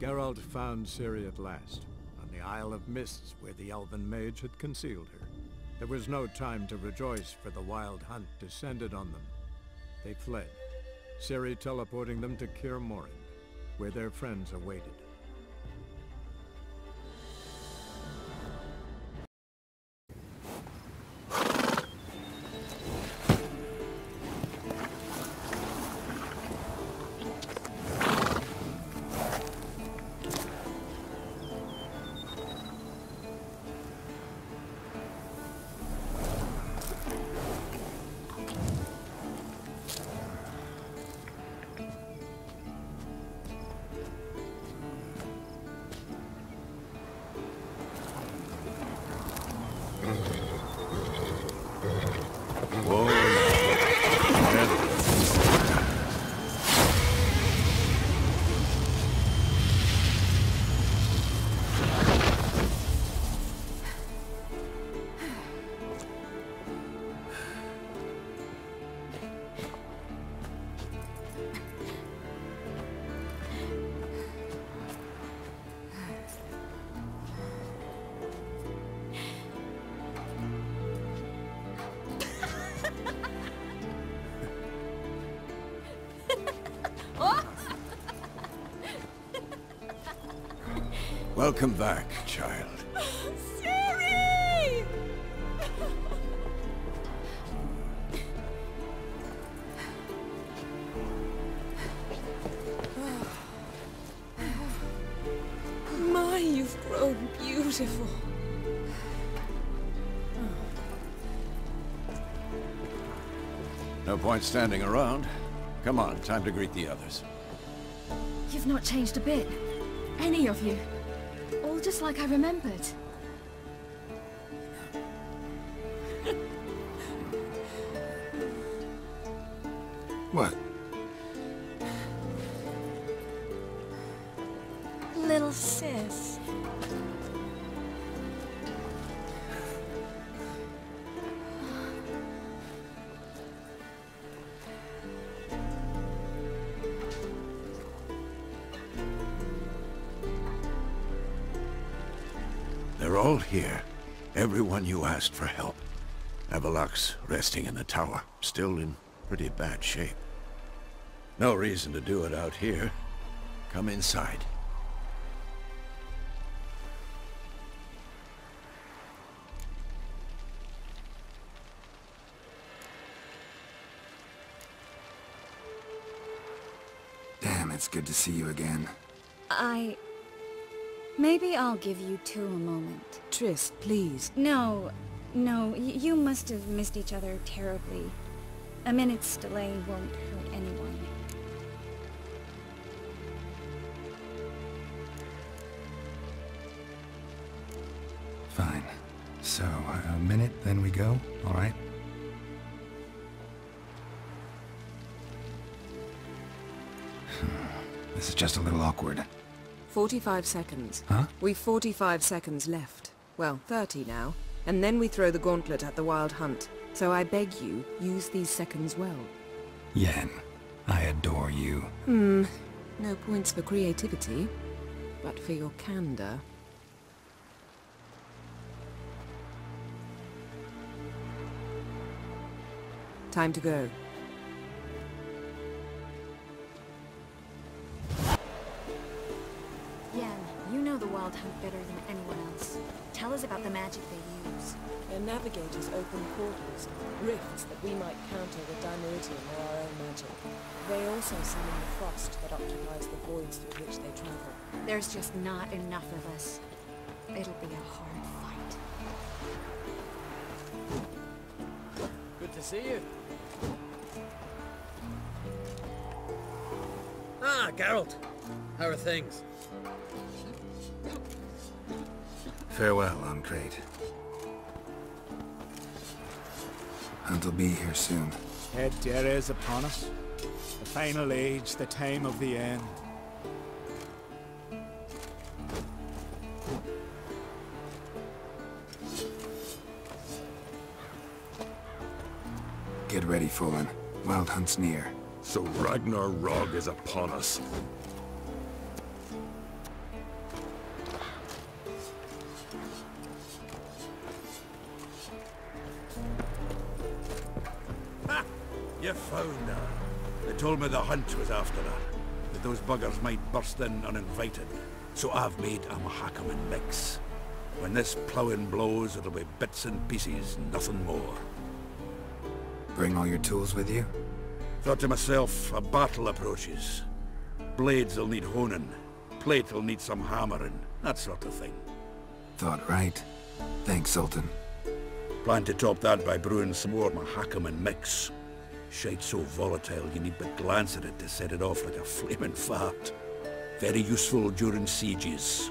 Geralt found Ciri at last, on the Isle of Mists where the Elven Mage had concealed her. There was no time to rejoice, for the Wild Hunt descended on them. They fled, Ciri teleporting them to Kaer Morhen, where their friends awaited. Welcome back, child. Ciri! My, you've grown beautiful. No point standing around. Come on, time to greet the others. You've not changed a bit. Any of you. All just like I remembered. What? Little sis. They're all here. Everyone you asked for help. Avallac'h's resting in the tower, still in pretty bad shape. No reason to do it out here. Come inside. Damn, it's good to see you again. Maybe I'll give you two a moment. Triss, please. No, you must have missed each other terribly. A minute's delay won't hurt anyone. Fine. So, a minute, then we go? All right? This is just a little awkward. 45 seconds. Huh? We've 45 seconds left. Well, 30 now. And then we throw the gauntlet at the Wild Hunt. So I beg you, use these seconds well. Yen, I adore you. No points for creativity, but for your candor. Time to go. Yen, you know the Wild Hunt better than anyone else. Tell us about the magic they use. Their navigators open portals, rifts that we might counter with Dimeritium or our own magic. They also summon the frost that occupies the voids through which they travel. There's just not enough of us. It'll be a hard fight. Good to see you. Ah, Geralt. How are things? Farewell, Ancrate. Hunt will be here soon. Ed Dere is upon us. The final age, the time of the end. Get ready, Fullen. Wild Hunt's near. So Ragnar Rog is upon us. They told me the hunt was after her, that those buggers might burst in uninvited. So I've made a Mahakaman mix. When this ploughing blows, it'll be bits and pieces, nothing more. Bring all your tools with you? Thought to myself, a battle approaches. Blades will need honing, plate will need some hammering, that sort of thing. Thought right. Thanks, Zoltan. Plan to top that by brewing some more Mahakaman mix. Shite so volatile you need but glance at it to set it off like a flaming fart. Very useful during sieges.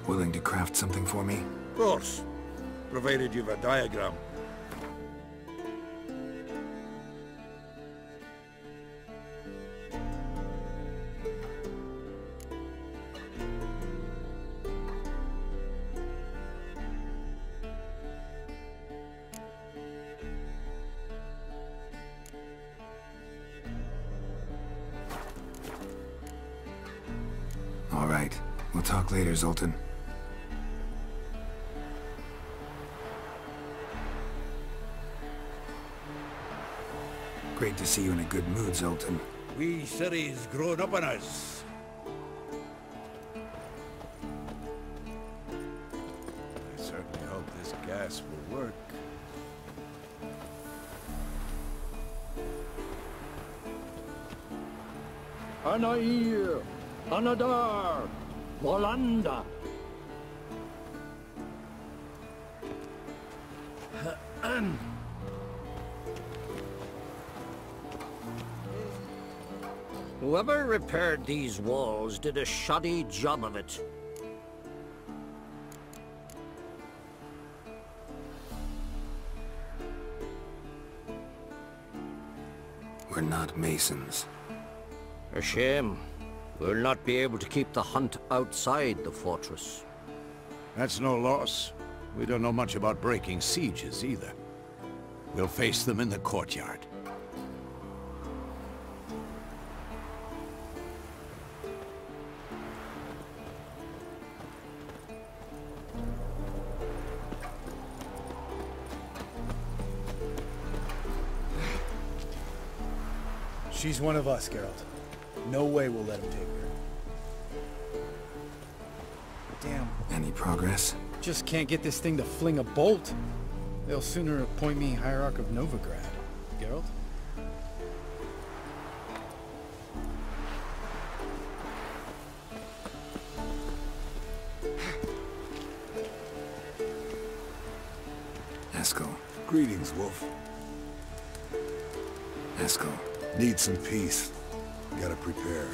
Willing to craft something for me? Of course, provided you've a diagram. All right. We'll talk later, Zoltan. Great to see you in a good mood, Zoltan. We Ciri's grown up on us. I certainly hope this gas will work. Anair, Anadar, Volanda. Whoever repaired these walls did a shoddy job of it. We're not masons. A shame. We'll not be able to keep the hunt outside the fortress. That's no loss. We don't know much about breaking sieges either. We'll face them in the courtyard. She's one of us, Geralt. No way we'll let him take her. Damn. Any progress? Just can't get this thing to fling a bolt. They'll sooner appoint me Hierarch of Novigrad. Geralt? Eskel. Greetings, Wolf. Eskel. Need some peace. Gotta prepare.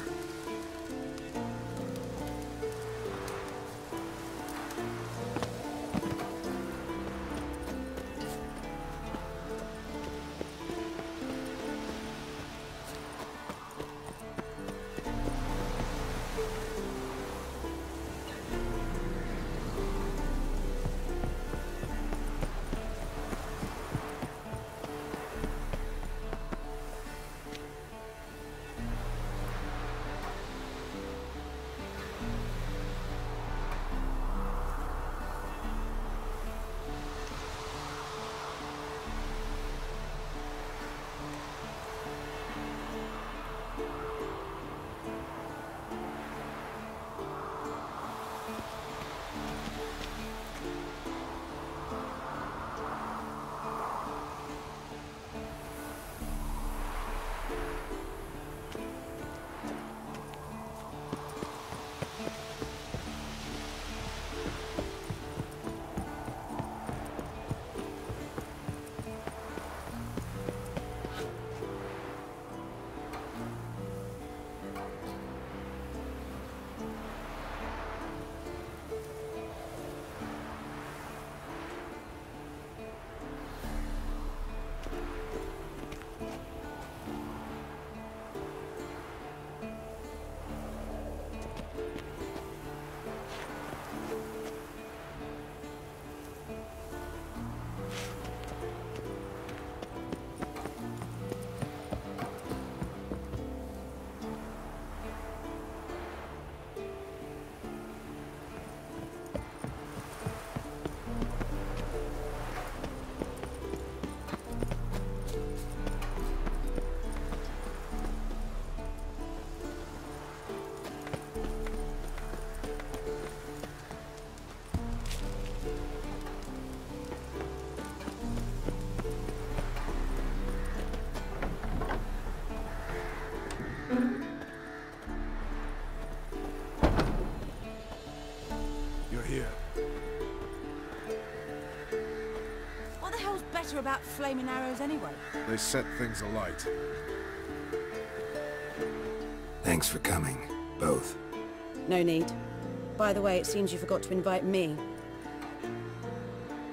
letter about flaming arrows anyway? They set things alight. Thanks for coming, both. No need. By the way, it seems you forgot to invite me.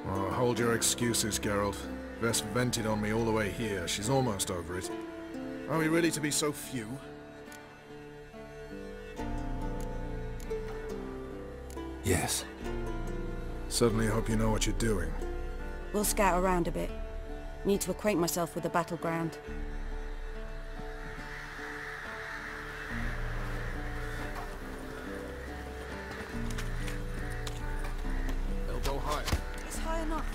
Oh, hold your excuses, Geralt. Vess vented on me all the way here. She's almost over it. Are we really to be so few? Yes. Certainly hope you know what you're doing. We'll scout around a bit. Need to acquaint myself with the battleground. Elbow higher. It's high enough.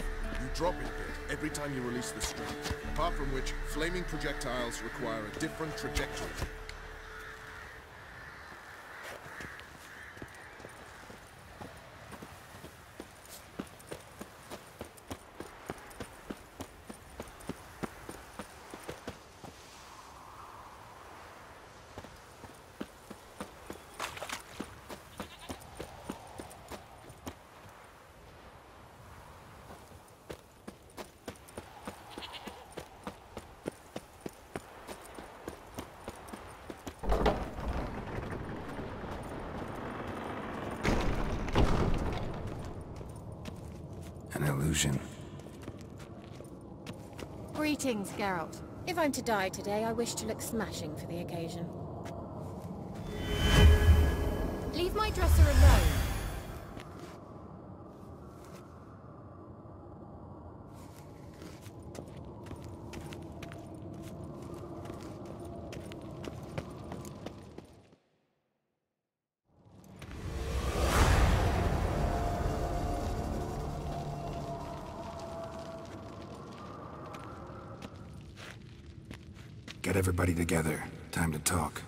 You drop it a bit every time you release the string. Apart from which, flaming projectiles require a different trajectory. An illusion. Greetings, Geralt. If I'm to die today, I wish to look smashing for the occasion. Leave my dresser alone. Get everybody together. Time to talk.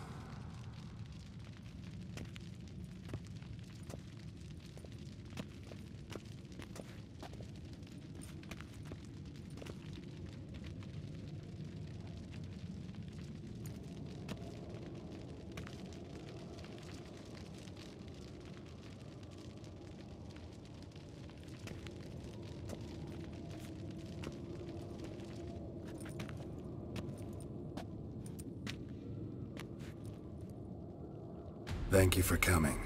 Thank you for coming.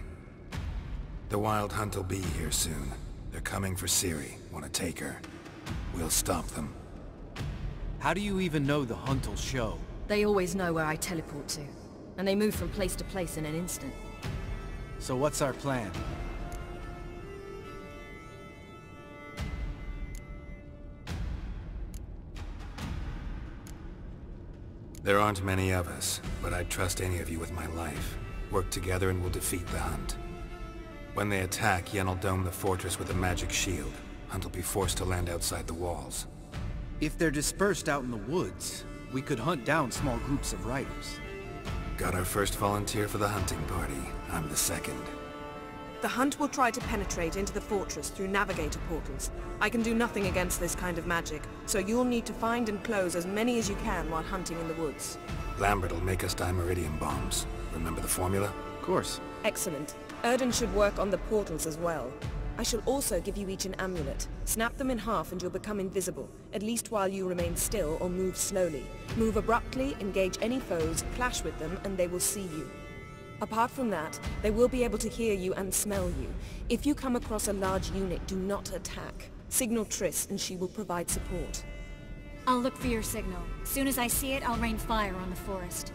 The Wild Hunt will be here soon. They're coming for Ciri. Want to take her? We'll stop them. How do you even know the Hunt will show? They always know where I teleport to. And they move from place to place in an instant. So what's our plan? There aren't many of us, but I'd trust any of you with my life. Work together and we'll defeat the Hunt. When they attack, Yen will dome the fortress with a magic shield. Hunt will be forced to land outside the walls. If they're dispersed out in the woods, we could hunt down small groups of riders. Got our first volunteer for the hunting party. I'm the second. The Hunt will try to penetrate into the fortress through navigator portals. I can do nothing against this kind of magic, so you'll need to find and close as many as you can while hunting in the woods. Lambert will make us dimeridium bombs. Remember the formula? Of course. Excellent. Erden should work on the portals as well. I shall also give you each an amulet. Snap them in half and you'll become invisible, at least while you remain still or move slowly. Move abruptly, engage any foes, clash with them, and they will see you. Apart from that, they will be able to hear you and smell you. If you come across a large unit, do not attack. Signal Triss and she will provide support. I'll look for your signal. Soon as I see it, I'll rain fire on the forest.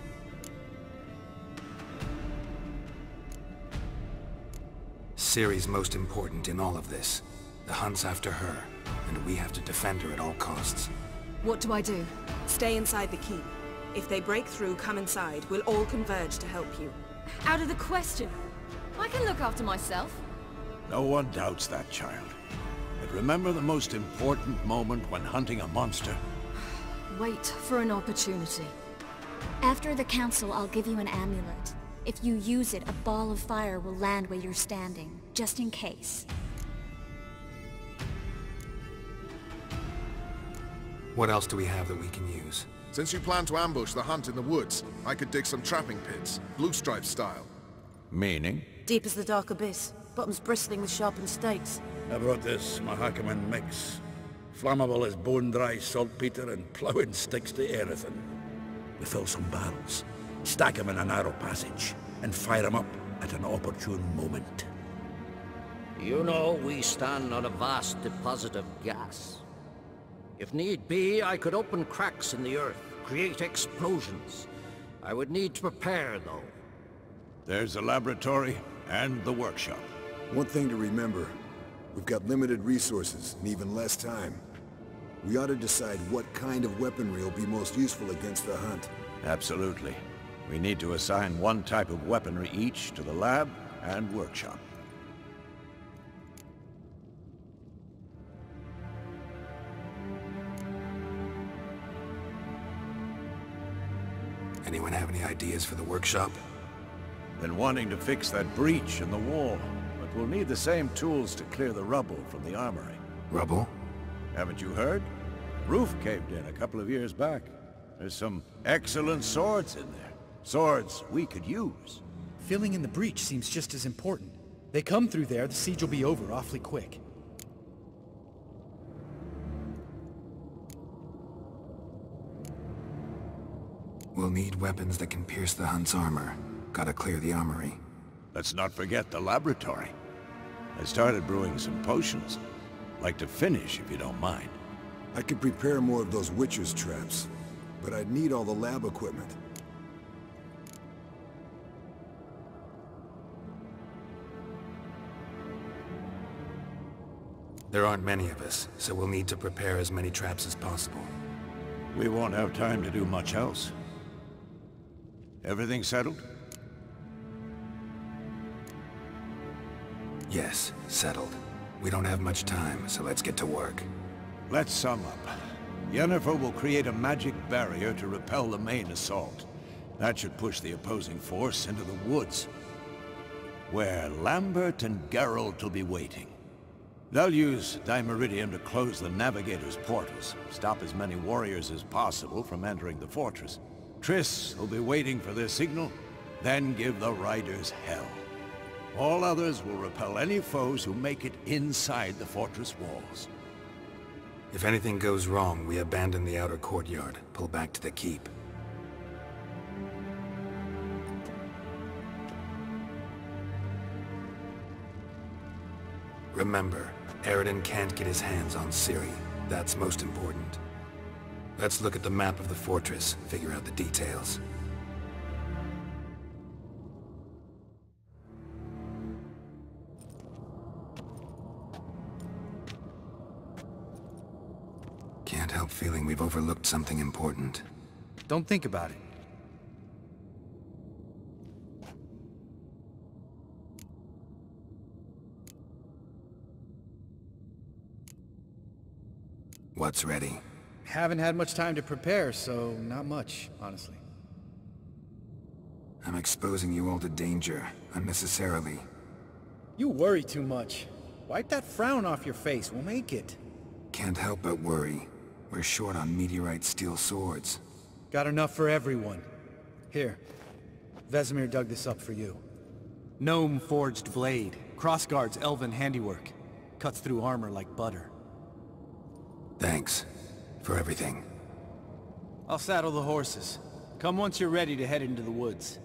Ciri's most important in all of this. The Hunt's after her, and we have to defend her at all costs. What do I do? Stay inside the keep. If they break through, come inside. We'll all converge to help you. Out of the question. I can look after myself. No one doubts that, child. But remember the most important moment when hunting a monster. Wait for an opportunity. After the council, I'll give you an amulet. If you use it, a ball of fire will land where you're standing, just in case. What else do we have that we can use? Since you plan to ambush the Hunt in the woods, I could dig some trapping pits, Blue Stripe style. Meaning? Deep as the dark abyss. Bottoms bristling with sharpened stakes. How about this Mahakaman mix? Flammable as bone-dry saltpeter and ploughing sticks to everything. We fill some barrels, stack 'em in a narrow passage, and fire 'em up at an opportune moment. You know, we stand on a vast deposit of gas. If need be, I could open cracks in the earth, create explosions. I would need to prepare, though. There's the laboratory and the workshop. One thing to remember, we've got limited resources and even less time. We ought to decide what kind of weaponry will be most useful against the hunt. Absolutely. We need to assign one type of weaponry each to the lab and workshop. Anyone have any ideas for the workshop? Been wanting to fix that breach in the wall, but we'll need the same tools to clear the rubble from the armory. Rubble? Haven't you heard? Roof caved in a couple of years back. There's some excellent swords in there. Swords we could use. Filling in the breach seems just as important. They come through there, the siege will be over awfully quick. We'll need weapons that can pierce the Hunt's armor. Gotta clear the armory. Let's not forget the laboratory. I started brewing some potions. Like to finish, if you don't mind. I could prepare more of those Witcher's traps, but I'd need all the lab equipment. There aren't many of us, so we'll need to prepare as many traps as possible. We won't have time to do much else. Everything settled? Yes, settled. We don't have much time, so let's get to work. Let's sum up. Yennefer will create a magic barrier to repel the main assault. That should push the opposing force into the woods, where Lambert and Geralt will be waiting. They'll use Dimeridium to close the Navigator's portals, stop as many warriors as possible from entering the fortress. Triss will be waiting for their signal, then give the riders hell. All others will repel any foes who make it inside the fortress walls. If anything goes wrong, we abandon the outer courtyard, pull back to the keep. Remember, Aroden can't get his hands on Ciri. That's most important. Let's look at the map of the fortress, figure out the details. Can't help feeling we've overlooked something important. Don't think about it. What's ready? Haven't had much time to prepare, so not much, honestly. I'm exposing you all to danger, unnecessarily. You worry too much. Wipe that frown off your face, we'll make it. Can't help but worry. We're short on meteorite steel swords. Got enough for everyone. Here, Vesemir dug this up for you. Gnome forged blade, Crossguard's elven handiwork. Cuts through armor like butter. Thanks for everything. I'll saddle the horses. Come once you're ready to head into the woods.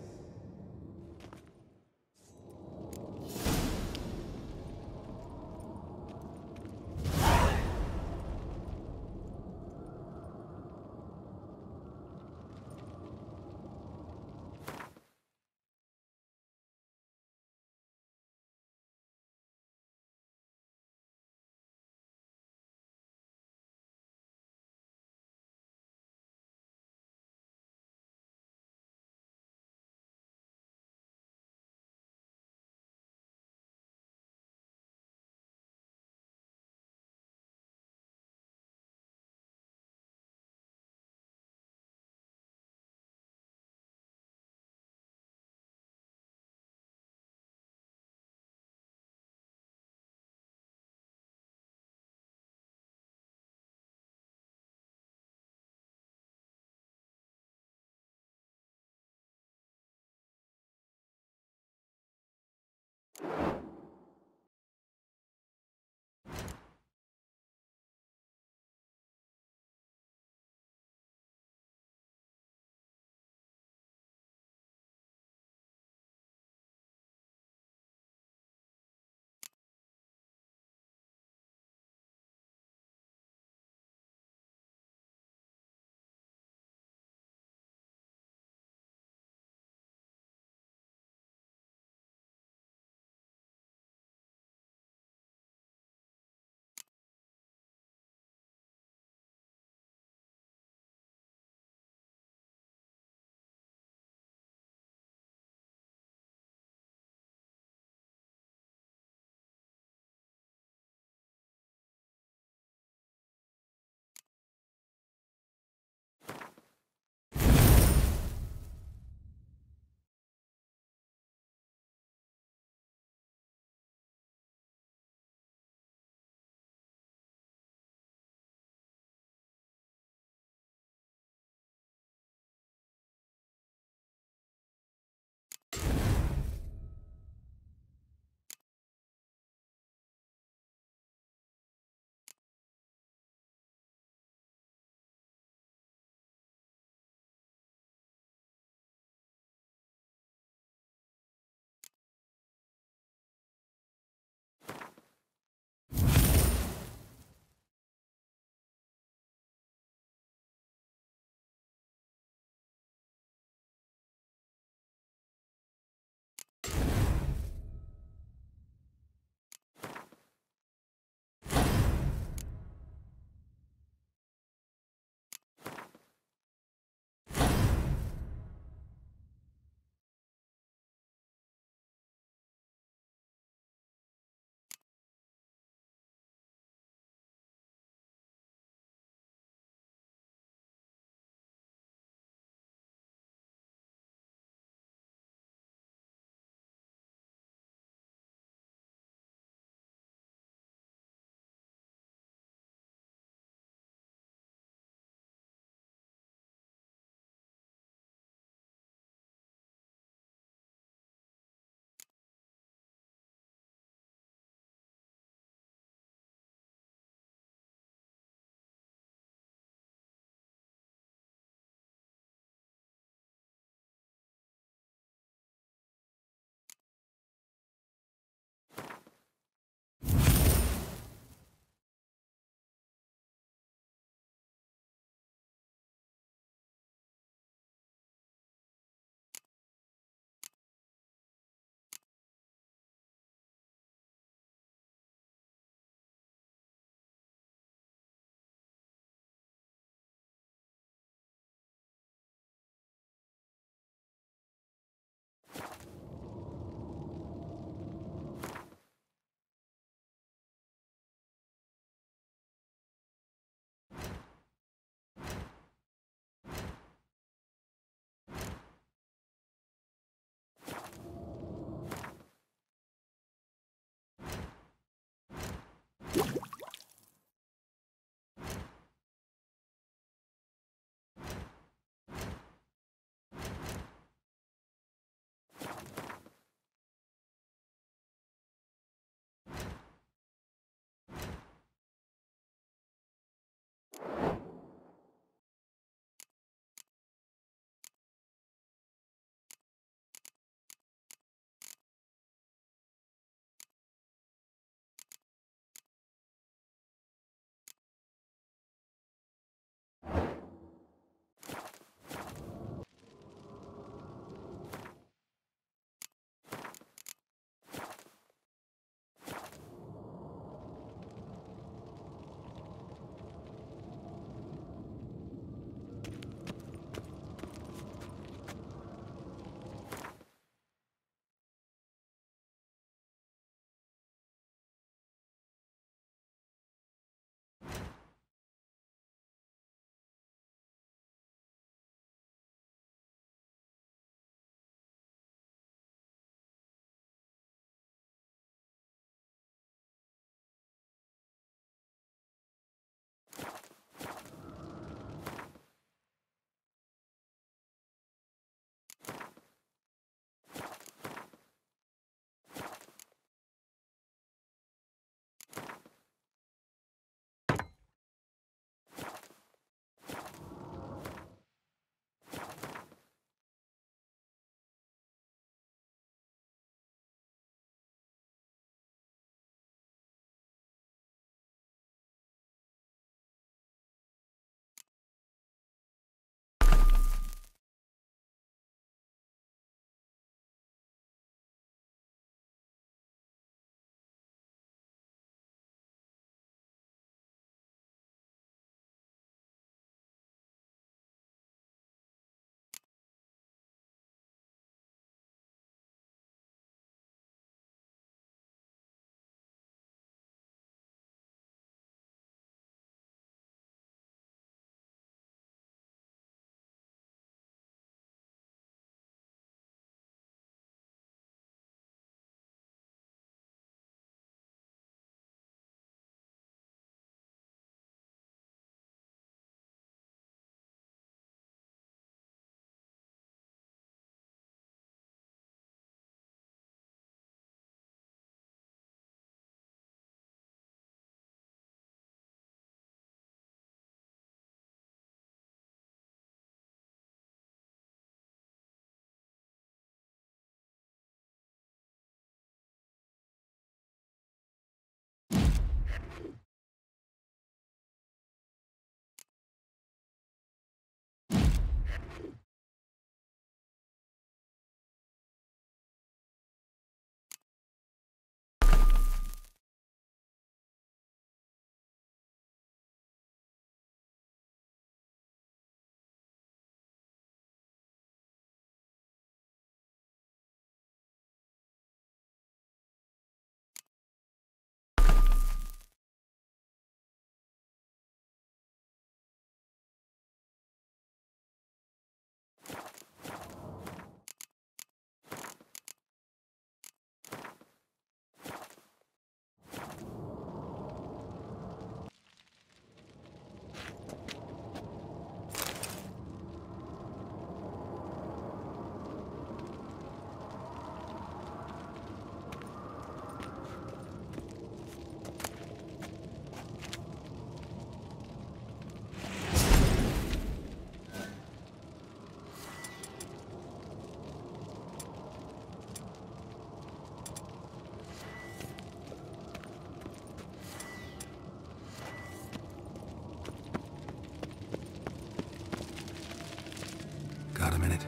a minute?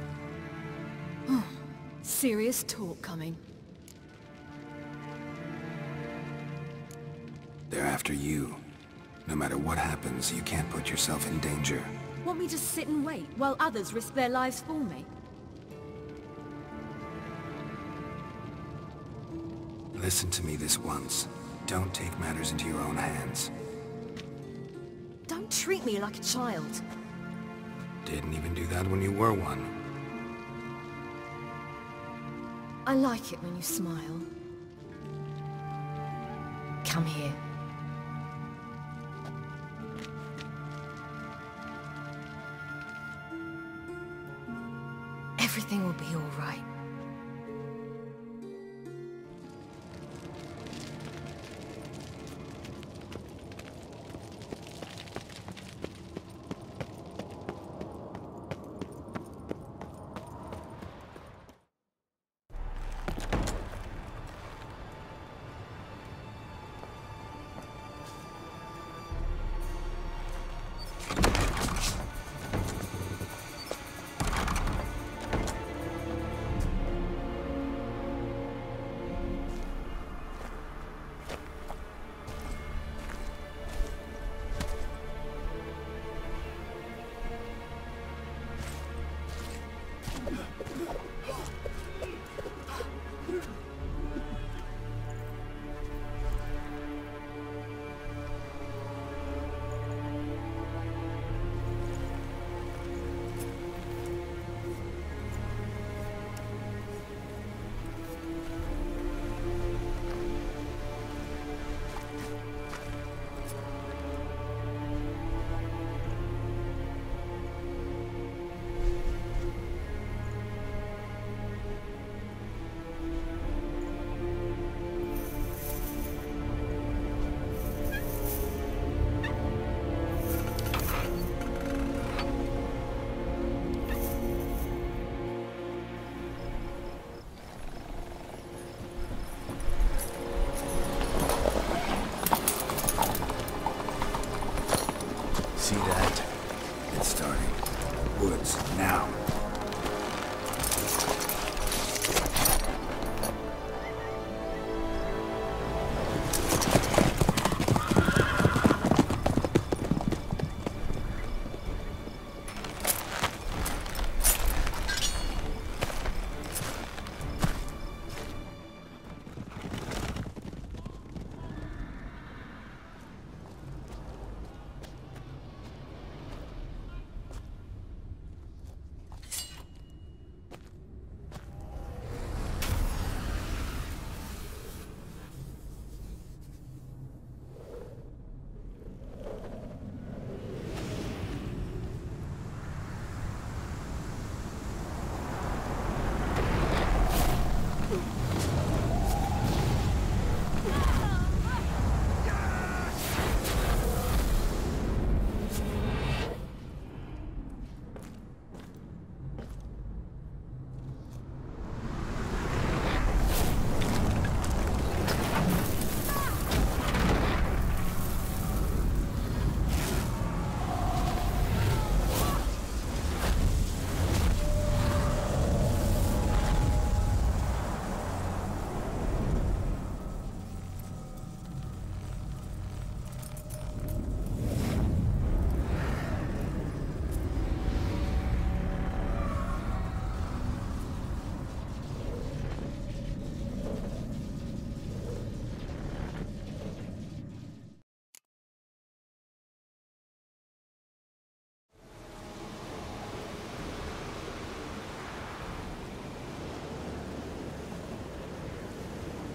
Serious talk coming. They're after you. No matter what happens, you can't put yourself in danger. Want me to sit and wait while others risk their lives for me? Listen to me this once. Don't take matters into your own hands. Don't treat me like a child. Didn't even do that when you were one. I like it when you smile. Come here. Everything will be all right. See that? It's starting. Woods, now.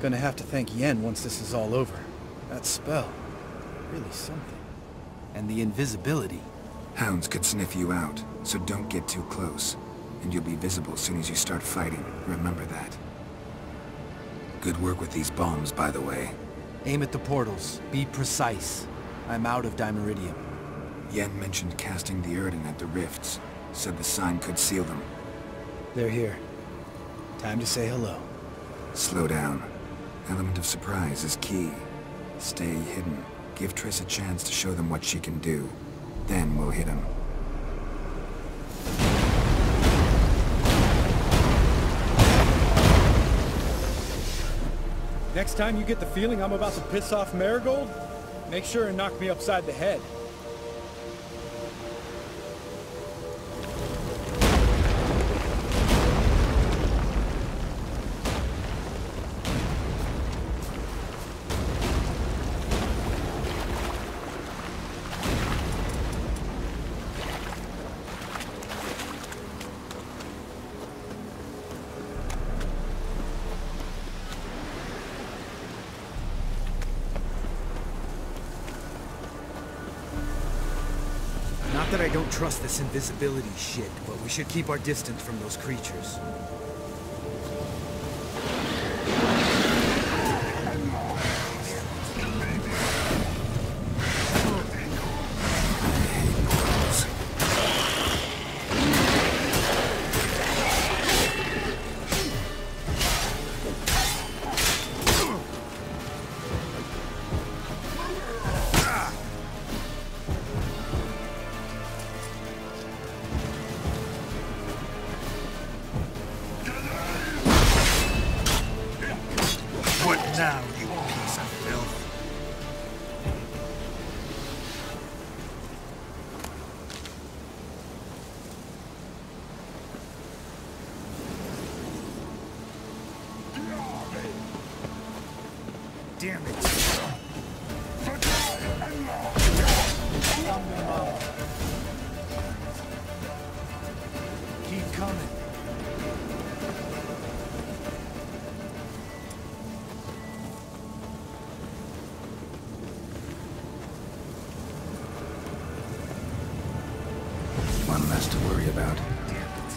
Gonna have to thank Yen once this is all over. That spell, really something. And the invisibility. Hounds could sniff you out, so don't get too close. And you'll be visible as soon as you start fighting. Remember that. Good work with these bombs, by the way. Aim at the portals. Be precise. I'm out of Dimeridium. Yen mentioned casting the Yrden at the rifts. Said the sign could seal them. They're here. Time to say hello. Slow down. Element of surprise is key. Stay hidden. Give Triss a chance to show them what she can do. Then we'll hit them. Next time you get the feeling I'm about to piss off Marigold, make sure and knock me upside the head. Not that I don't trust this invisibility shit, but we should keep our distance from those creatures. Now, you piece of filth. Damn it. Keep coming. One less to worry about. Damn it.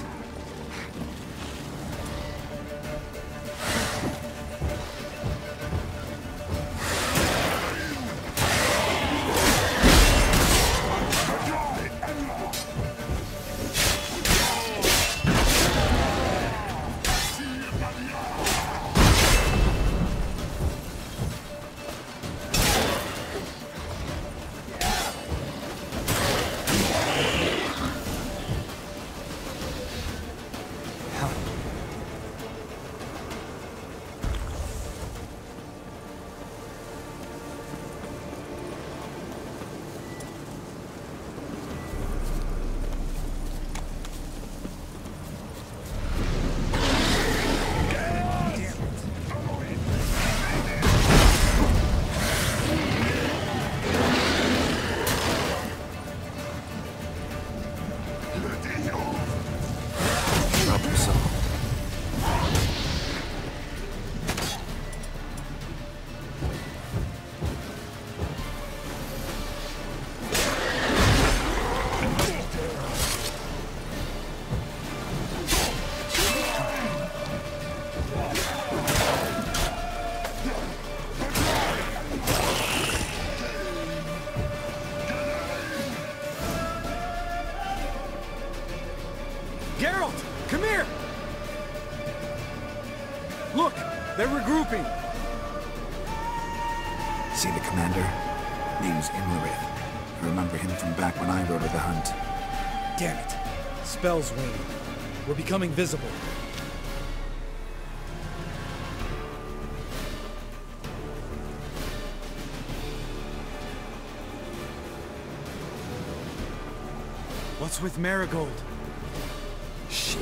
Geralt! Come here! Look! They're regrouping! See the commander? Name's Imlerith. I remember him from back when I rode the hunt. Damn it! Spell's waning. We're becoming visible. What's with Marigold? Shit.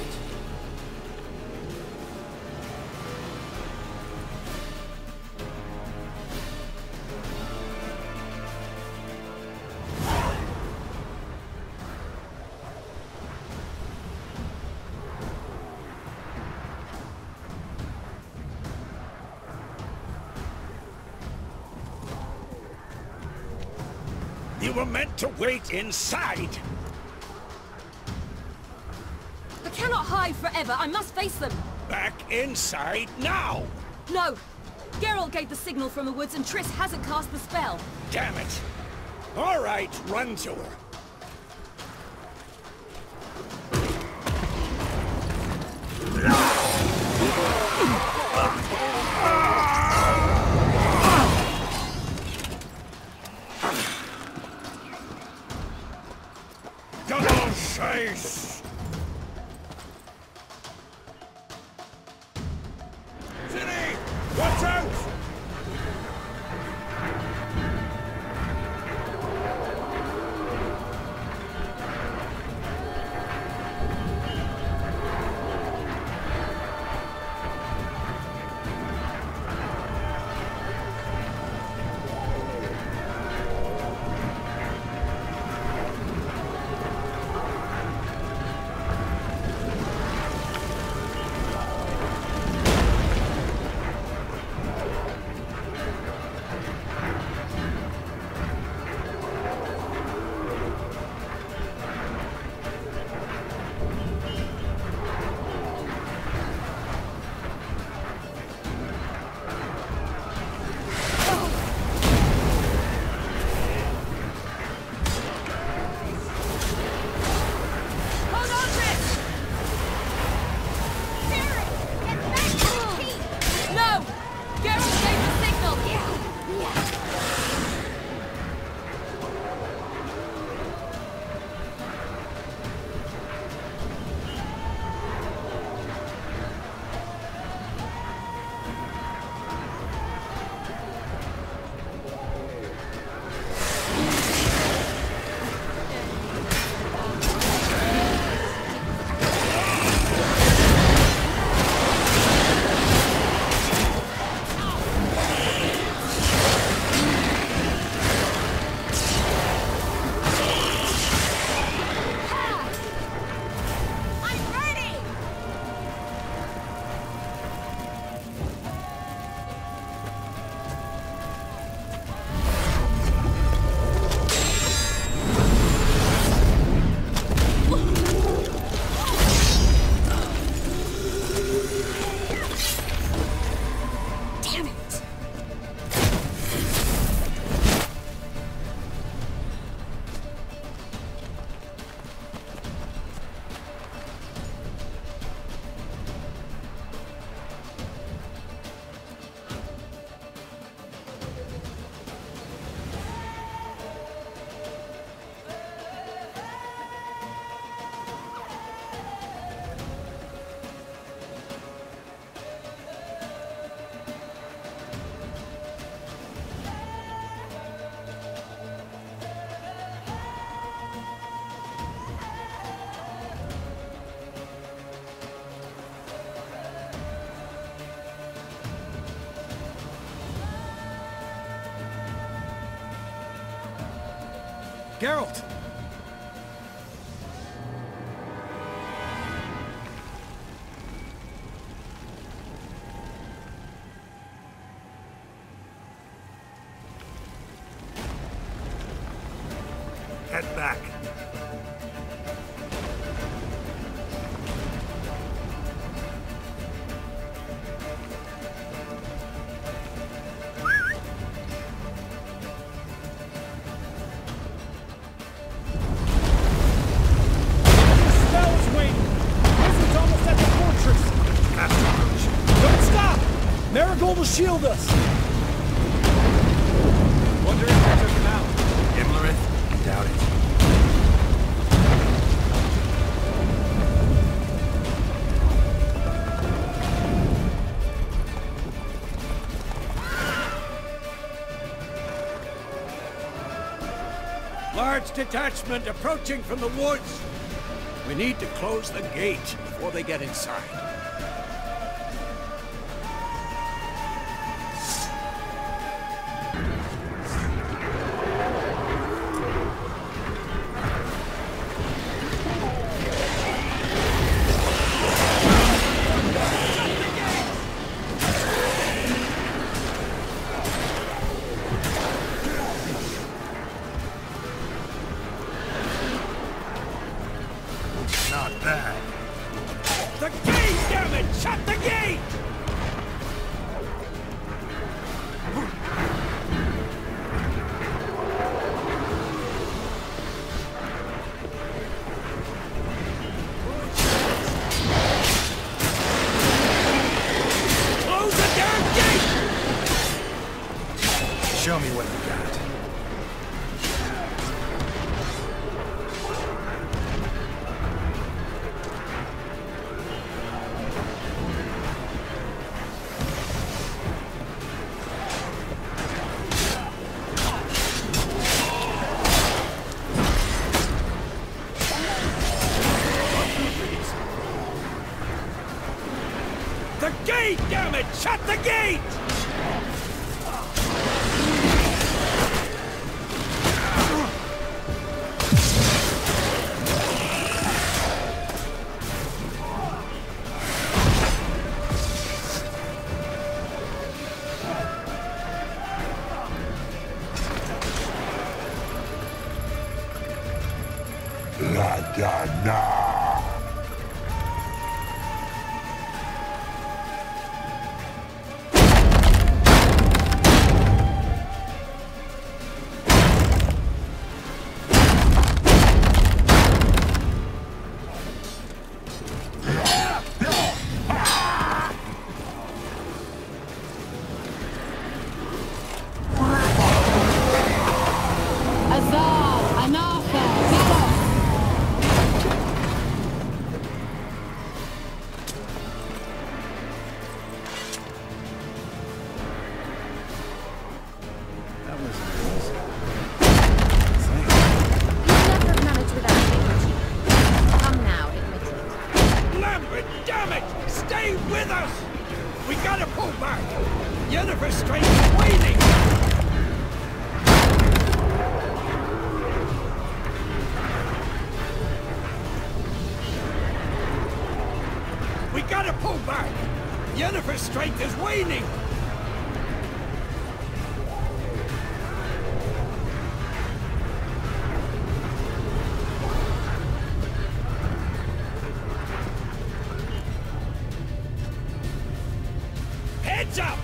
You were meant to wait inside! I cannot hide forever. I must face them. Back inside now! No! Geralt gave the signal from the woods and Triss hasn't cast the spell. Damn it! All right, run to her. Double chase! City! Watch out! Geralt! Head back. Marigold will shield us! Wonder if they took him out. Imlerith? Doubt it. Large detachment approaching from the woods. We need to close the gate before they get inside. Not bad. The gate, damn it! Shut the gate! Close the damn gate! Show me what you got. The gate, damn it! Shut the gate! Ladana! Damn it! Stay with us! We gotta pull back! Yennefer's strength is waning! We gotta pull back! Yennefer's strength is waning! Heads up!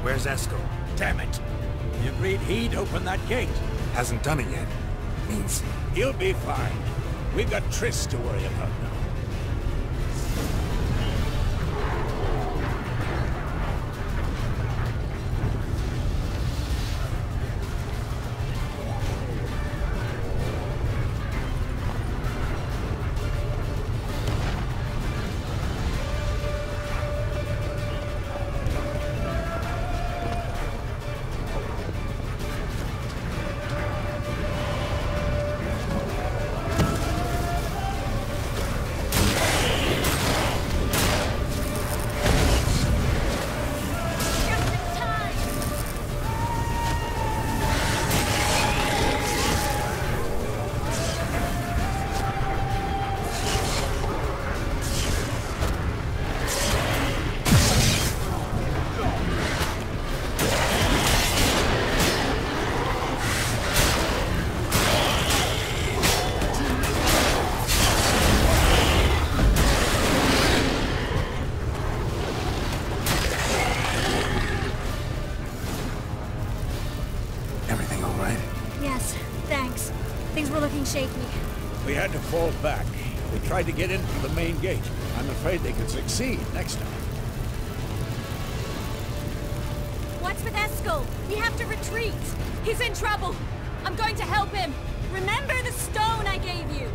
Where's Eskel? Damn it! He agreed he'd open that gate. Hasn't done it yet. Means... He'll be fine. We've got Triss to worry about now. Shaky. We had to fall back. They tried to get in through the main gate. I'm afraid they could succeed next time. What's with Eskel? We have to retreat. He's in trouble. I'm going to help him. Remember the stone I gave you.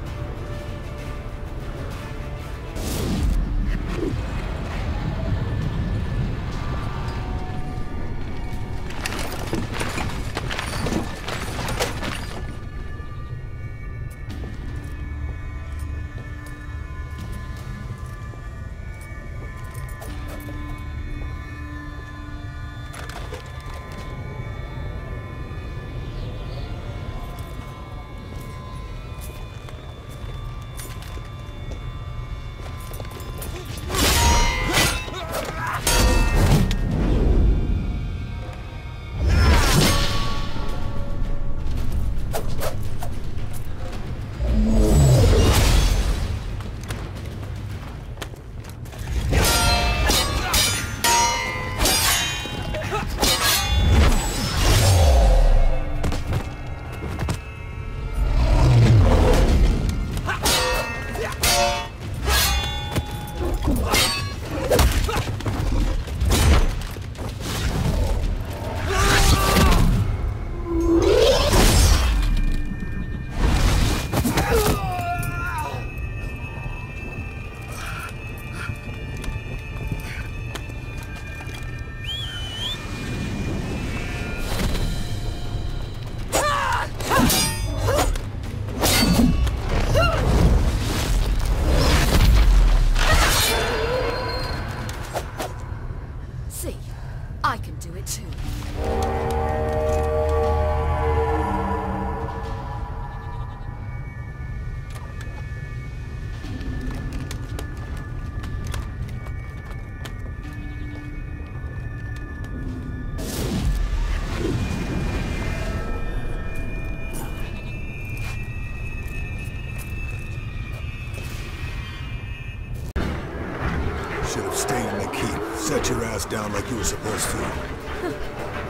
Should have stayed in the keep. Set your ass down like you were supposed to.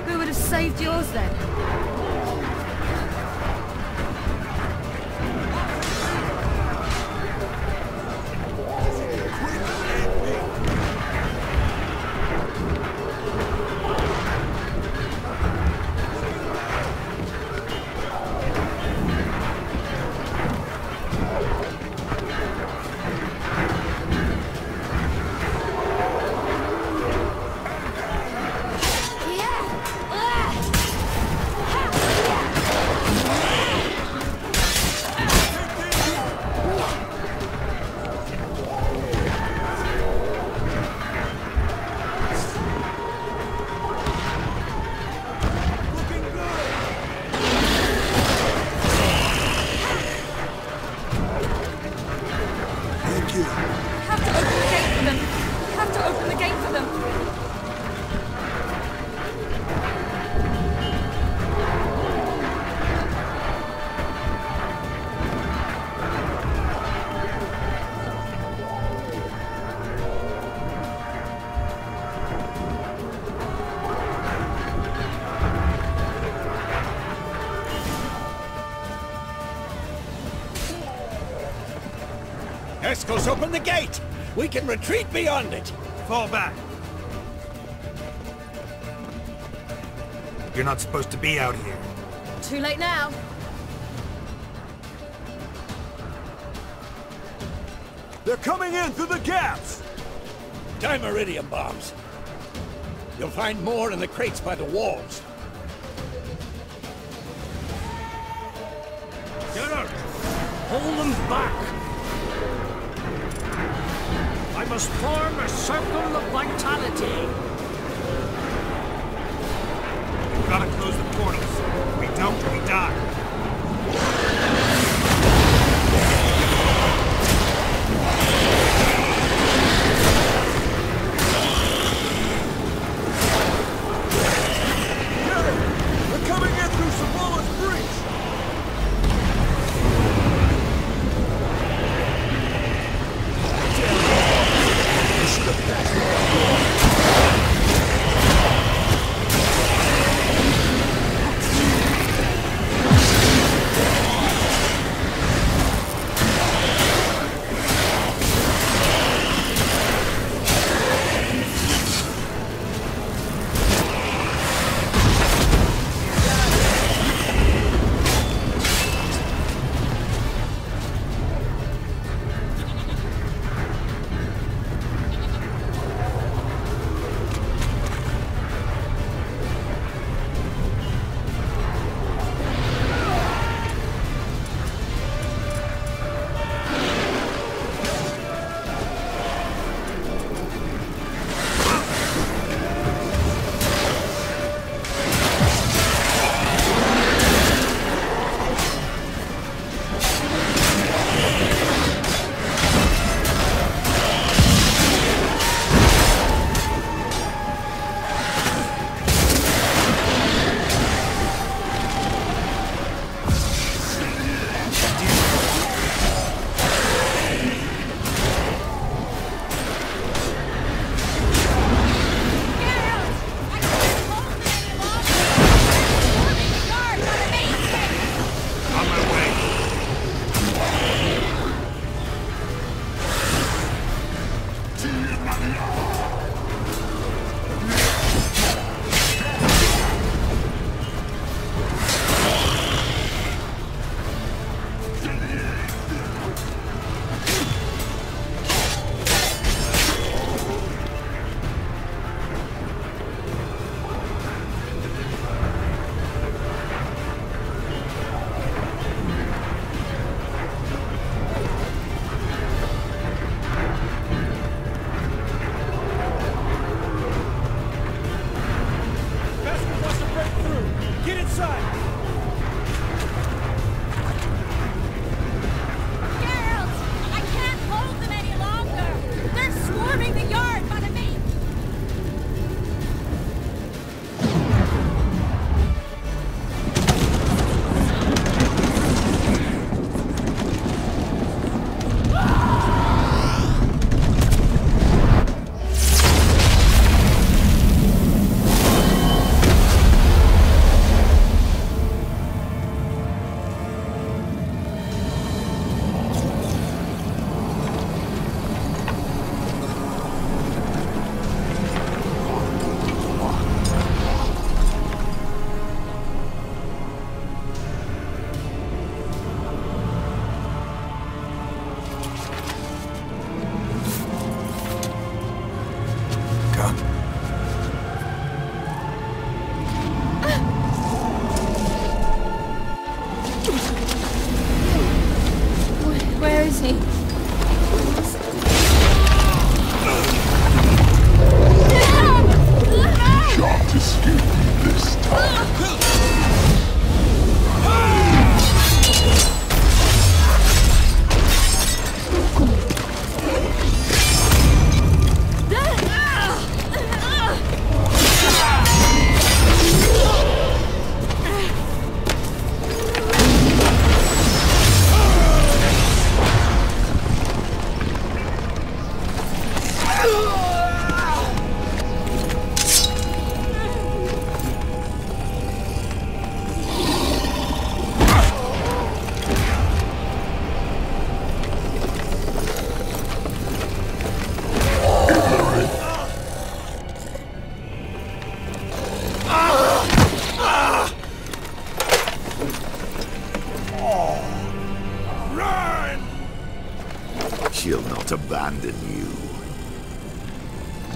Who would have saved yours then? Ha! Eskel's open the gate! We can retreat beyond it! Fall back. You're not supposed to be out here. Too late now. They're coming in through the gaps! Dimeridium bombs. You'll find more in the crates by the walls. Geralt! Hold them back! I must form a circle of vitality! We've got to close the portals. If we don't, we die. They're coming in through Savola's breach!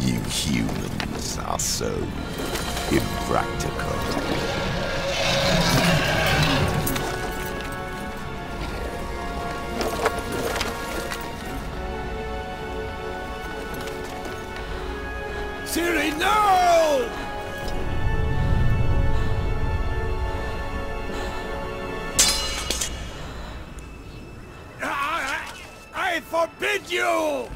You humans are so impractical. Ciri, no! I forbid you!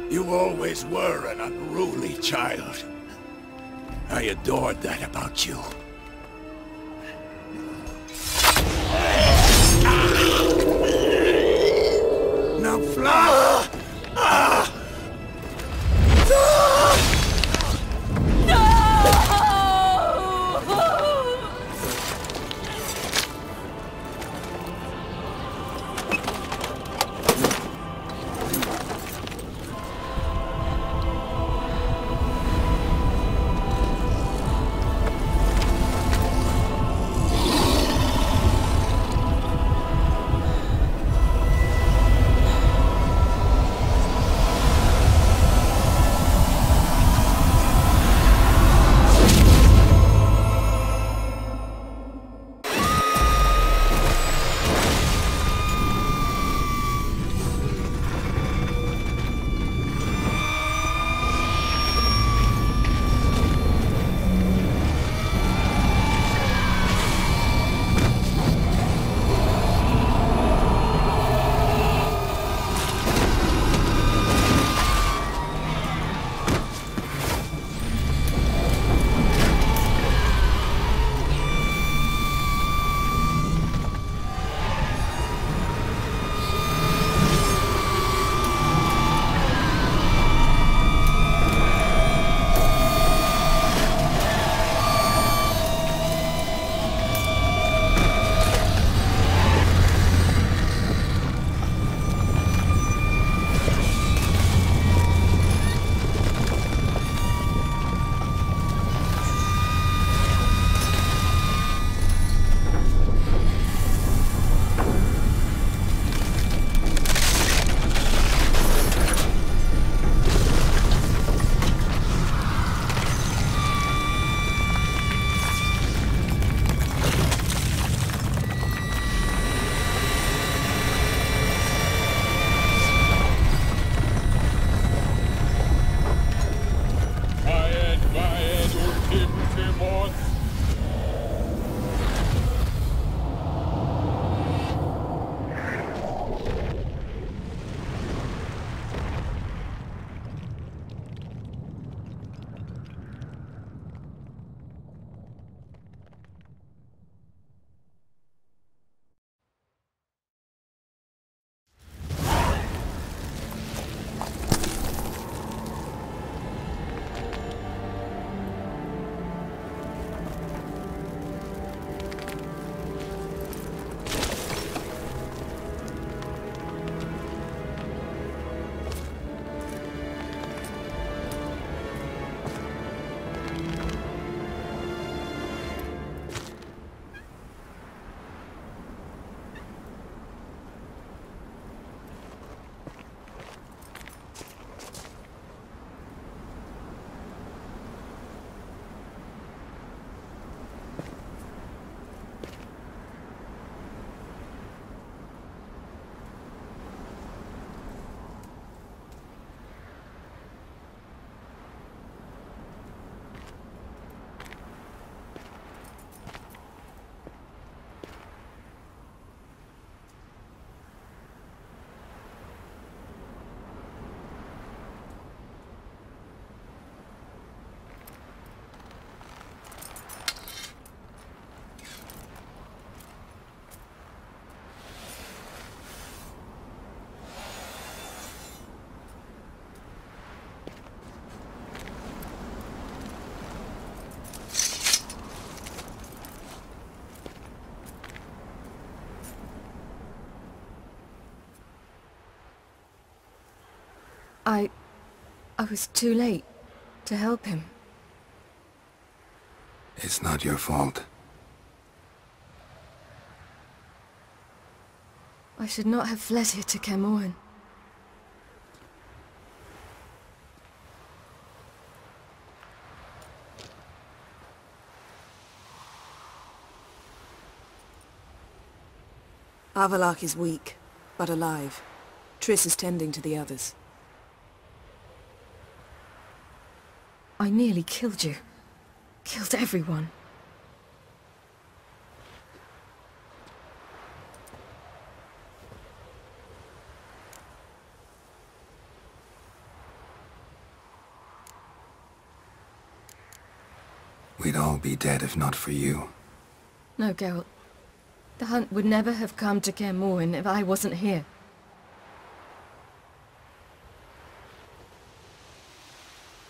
You always were an unruly child. I adored that about you. Now fly! I was too late to help him. It's not your fault. I should not have fled here to Kaer Morhen. Avallac'h is weak, but alive. Triss is tending to the others. I nearly killed you. Killed everyone. We'd all be dead if not for you. No, Geralt. The hunt would never have come to Kaer Morhen if I wasn't here.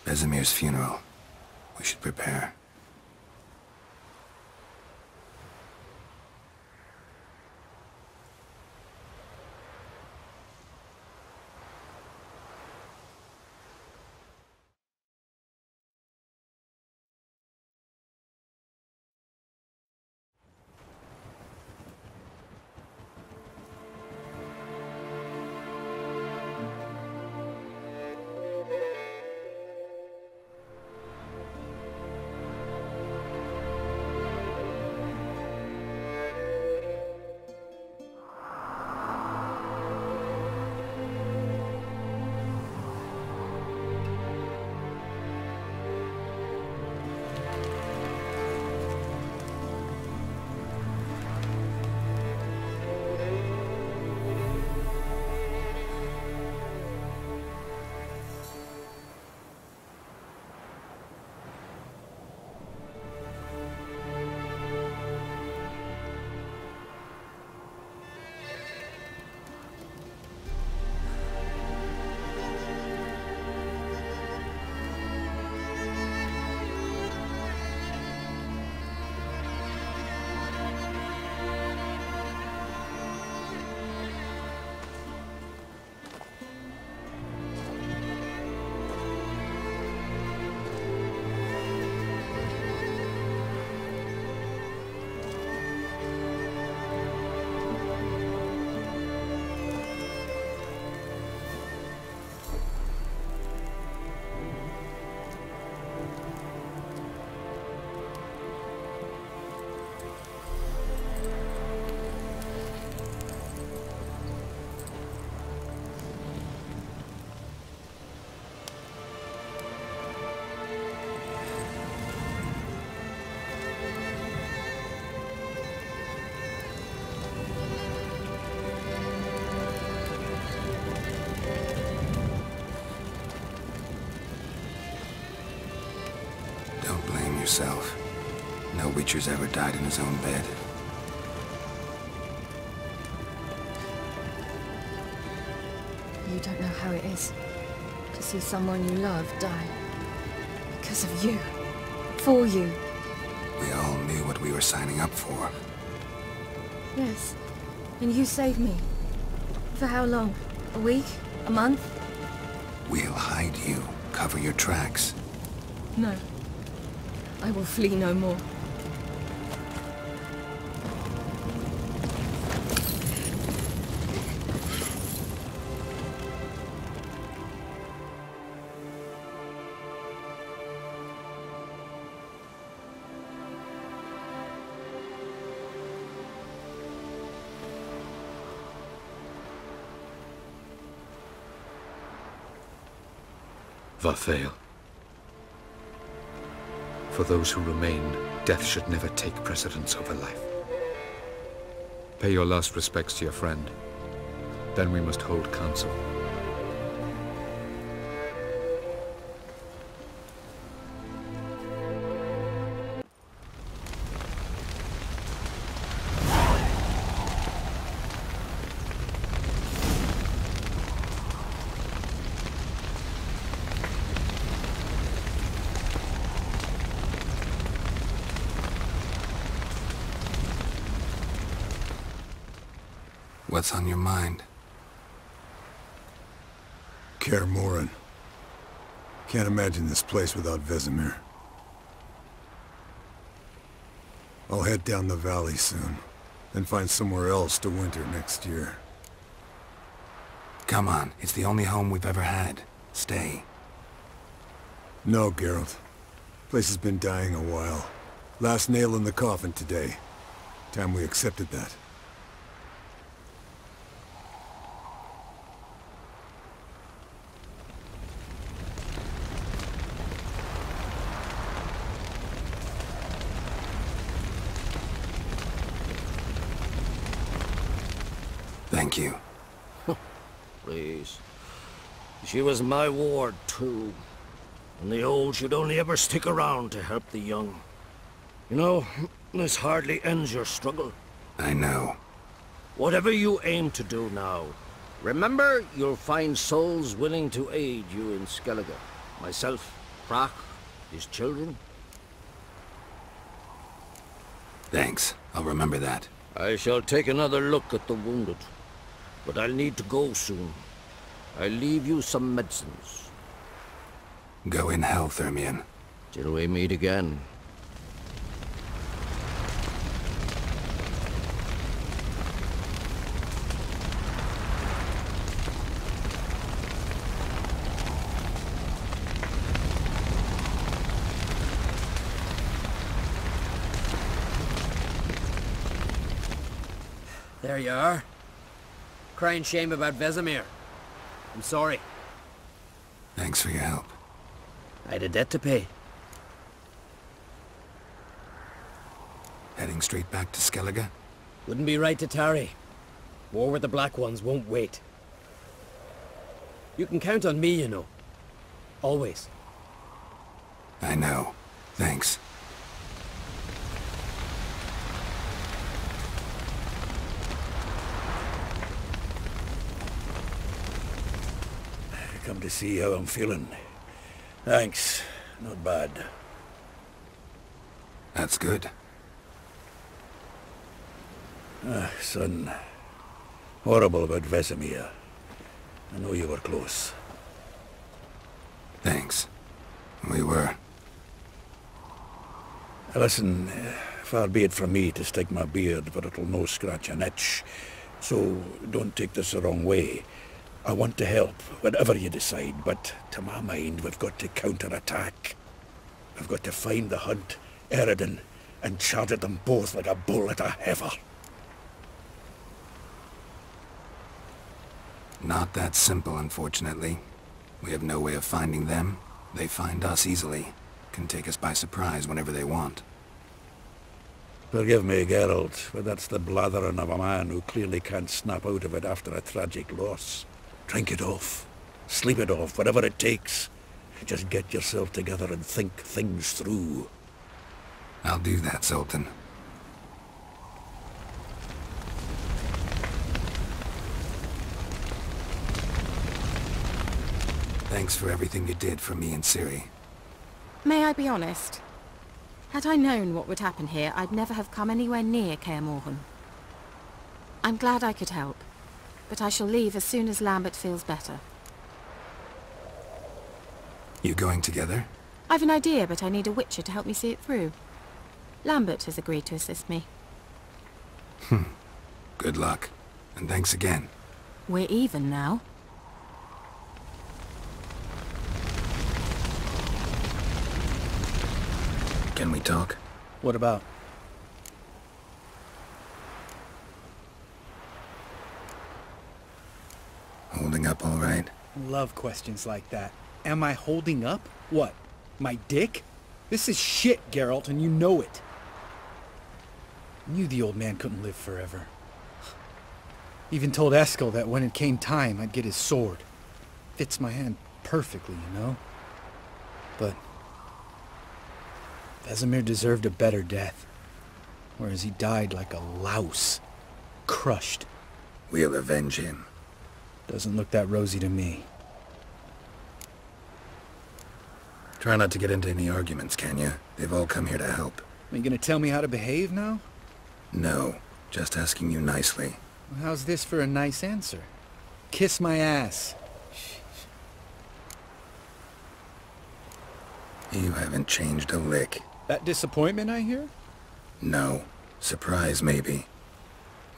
Vesemir's funeral. We should prepare. Yourself. No Witcher's ever died in his own bed. You don't know how it is to see someone you love die. Because of you. For you. We all knew what we were signing up for. Yes. And you saved me. For how long? A week? A month? We'll hide you. Cover your tracks. No. I will flee no more. Vathael. For those who remain, death should never take precedence over life. Pay your last respects to your friend. Then we must hold council. What's on your mind? Kaer Morhen. Can't imagine this place without Vesemir. I'll head down the valley soon, then find somewhere else to winter next year. Come on, it's the only home we've ever had. Stay. No, Geralt. Place has been dying a while. Last nail in the coffin today. Time we accepted that. Thank you. Please. She was my ward, too. And the old should only ever stick around to help the young. You know, this hardly ends your struggle. I know. Whatever you aim to do now, remember you'll find souls willing to aid you in Skellige. Myself, Crach, his children. Thanks. I'll remember that. I shall take another look at the wounded. But I'll need to go soon. I'll leave you some medicines. Go in hell, Thermion. Till we meet again. There you are. Crying shame about Vesemir. I'm sorry. Thanks for your help. I had a debt to pay. Heading straight back to Skellige? Wouldn't be right to tarry. War with the Black Ones won't wait. You can count on me, you know. Always. I know. Thanks. Come to see how I'm feeling. Thanks. Not bad. That's good. Son. Horrible about Vesemir. I know you were close. Thanks. We were. Listen, far be it from me to stick my beard, but it'll no scratch an itch. So don't take this the wrong way. I want to help, whatever you decide, but to my mind, we've got to counterattack. We've got to find the Hunt, Eredin, and charge at them both like a bull at a heifer. Not that simple, unfortunately. We have no way of finding them. They find us easily. Can take us by surprise whenever they want. Forgive me, Geralt, but that's the blathering of a man who clearly can't snap out of it after a tragic loss. Drink it off. Sleep it off, whatever it takes. Just get yourself together and think things through. I'll do that, Zoltan. Thanks for everything you did for me and Ciri. May I be honest? Had I known what would happen here, I'd never have come anywhere near Kaer Morhen. I'm glad I could help, but I shall leave as soon as Lambert feels better. You going together? I've an idea, but I need a witcher to help me see it through. Lambert has agreed to assist me. Good luck, and thanks again. We're even now. Can we talk? What about? Holding up all right? Love questions like that. Am I holding up? What? My dick? This is shit, Geralt, and you know it. Knew the old man couldn't live forever. Even told Eskel that when it came time, I'd get his sword. Fits my hand perfectly, you know? But Vesemir deserved a better death. Whereas he died like a louse. Crushed. We'll avenge him. Doesn't look that rosy to me. Try not to get into any arguments, can you? They've all come here to help. Are you gonna tell me how to behave now? No, just asking you nicely. Well, how's this for a nice answer? Kiss my ass. You haven't changed a lick. That disappointment I hear? No. Surprise, maybe.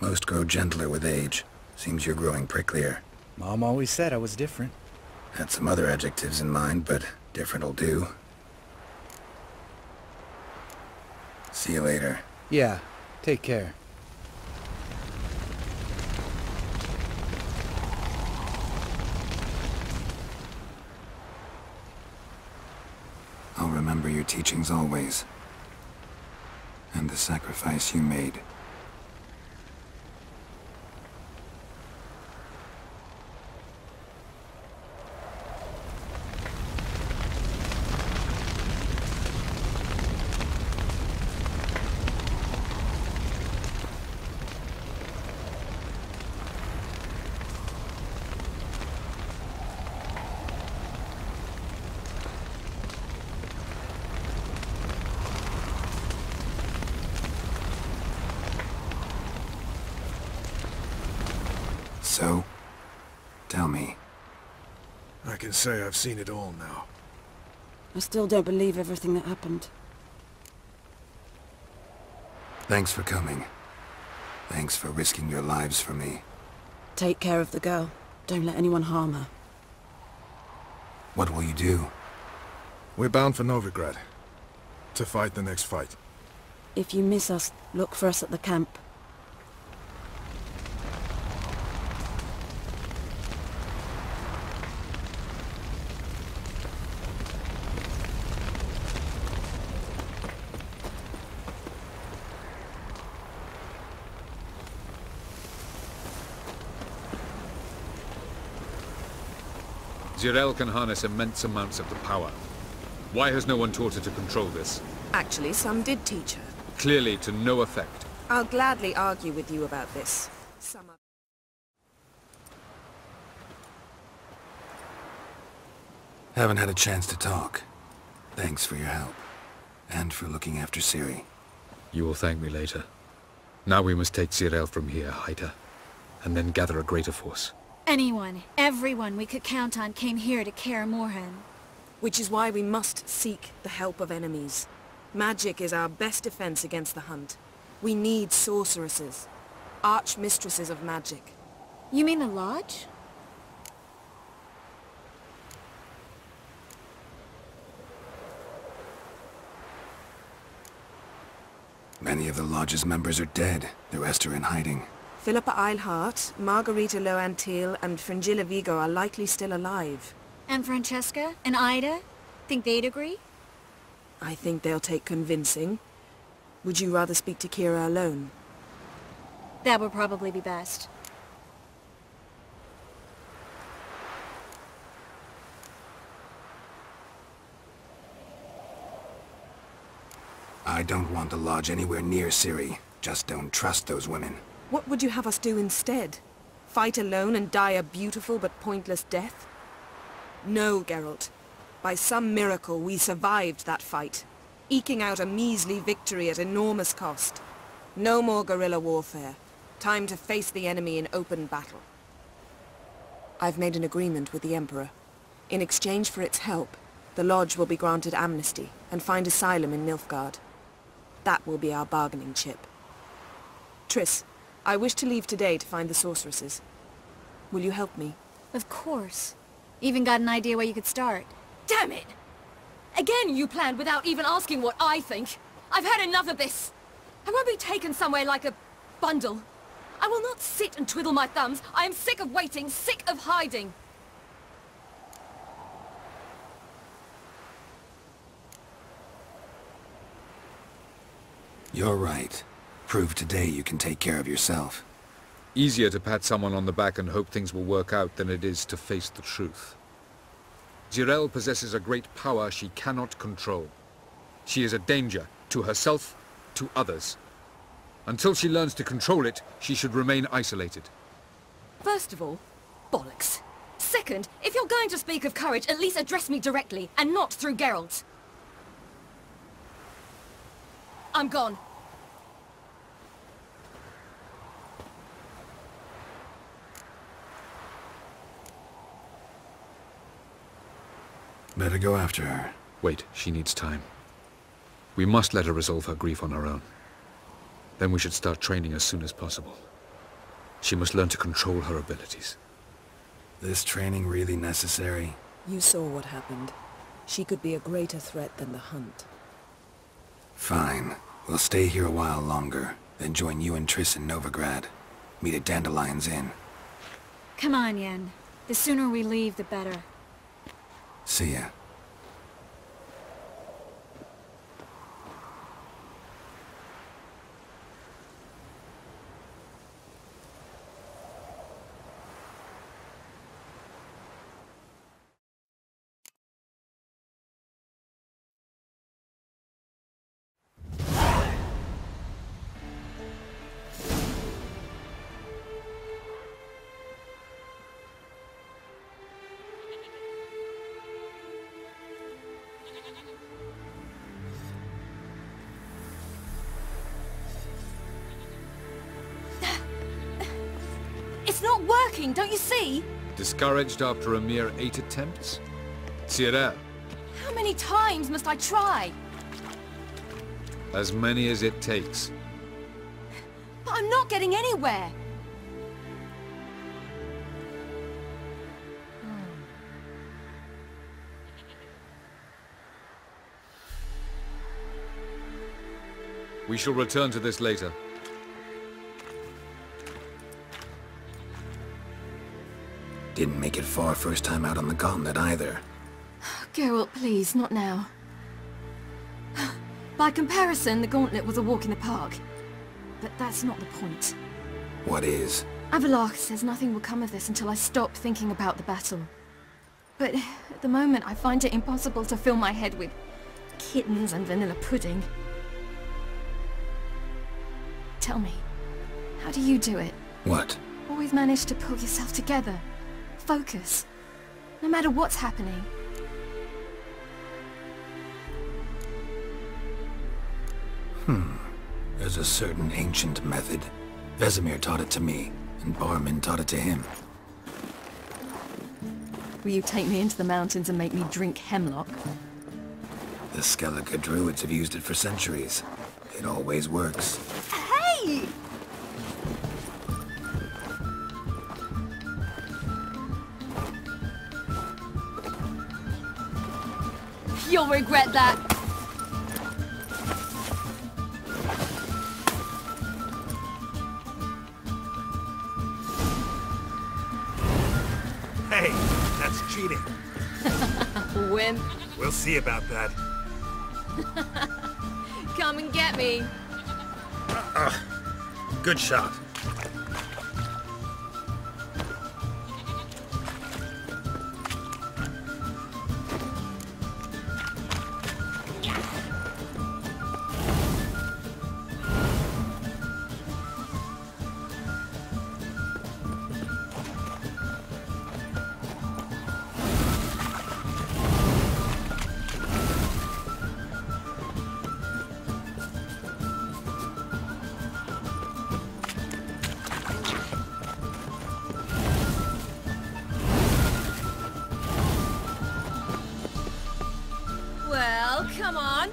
Most grow gentler with age. Seems you're growing pricklier. Mom always said I was different. Had some other adjectives in mind, but different'll do. See you later. Yeah, take care. I'll remember your teachings always. And the sacrifice you made. So, tell me. I can say I've seen it all now. I still don't believe everything that happened. Thanks for coming. Thanks for risking your lives for me. Take care of the girl. Don't let anyone harm her. What will you do? We're bound for Novigrad. To fight the next fight. If you miss us, look for us at the camp. Zirael can harness immense amounts of the power. Why has no one taught her to control this? Actually, some did teach her. Clearly to no effect. I'll gladly argue with you about this. Haven't had a chance to talk. Thanks for your help. And for looking after Ciri. You will thank me later. Now we must take Zirael from here, hide her, and then gather a greater force. Anyone, everyone we could count on came here to Kaer Morhen. Which is why we must seek the help of enemies. Magic is our best defense against the Hunt. We need sorceresses. Archmistresses of magic. You mean the Lodge? Many of the Lodge's members are dead. The rest are in hiding. Philippa Eilhart, Margarita Loantil, and Fringilla Vigo are likely still alive. And Francesca? And Ida? Think they'd agree? I think they'll take convincing. Would you rather speak to Kira alone? That would probably be best. I don't want the Lodge anywhere near Ciri. Just don't trust those women. What would you have us do instead? Fight alone and die a beautiful but pointless death? No, Geralt. By some miracle, we survived that fight, eking out a measly victory at enormous cost. No more guerrilla warfare. Time to face the enemy in open battle. I've made an agreement with the Emperor. In exchange for its help, the Lodge will be granted amnesty and find asylum in Nilfgaard. That will be our bargaining chip. Triss, I wish to leave today to find the sorceresses. Will you help me? Of course. Even got an idea where you could start. Damn it! Again you planned without even asking what I think. I've had enough of this. I won't be taken somewhere like a bundle. I will not sit and twiddle my thumbs. I am sick of waiting, sick of hiding. You're right. Prove today you can take care of yourself. Easier to pat someone on the back and hope things will work out than it is to face the truth. Zirael possesses a great power she cannot control. She is a danger to herself, to others. Until she learns to control it, she should remain isolated. First of all, bollocks. Second, if you're going to speak of courage, at least address me directly, and not through Geralt. I'm gone. Better go after her. Wait, she needs time. We must let her resolve her grief on her own. Then we should start training as soon as possible. She must learn to control her abilities. This training really necessary? You saw what happened. She could be a greater threat than the Hunt. Fine. We'll stay here a while longer, then join you and Triss in Novigrad. Meet at Dandelion's Inn. Come on, Yen. The sooner we leave, the better. See ya. It's not working, don't you see? Discouraged after a mere 8 attempts? Cyril, How many times must I try? as many as it takes. But I'm not getting anywhere. We shall return to this later. Didn't make it far first time out on the gauntlet either. Geralt, please, not now. By comparison, the gauntlet was a walk in the park. But that's not the point. What is? Avallac'h says nothing will come of this until I stop thinking about the battle. But at the moment, I find it impossible to fill my head with kittens and vanilla pudding. Tell me, how do you do it? What? Always manage to pull yourself together. Focus. No matter what's happening. There's a certain ancient method. Vesemir taught it to me, and Barman taught it to him. Will you take me into the mountains and make me drink hemlock? The Skellige druids have used it for centuries. It always works. Hey! You'll regret that. Hey, that's cheating. Wimp. We'll see about that. Come and get me. Good shot. Well, come on.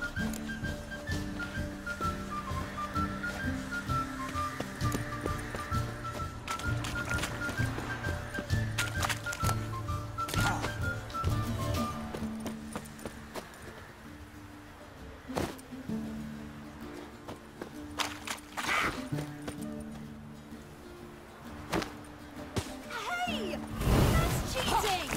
Hey! That's cheating!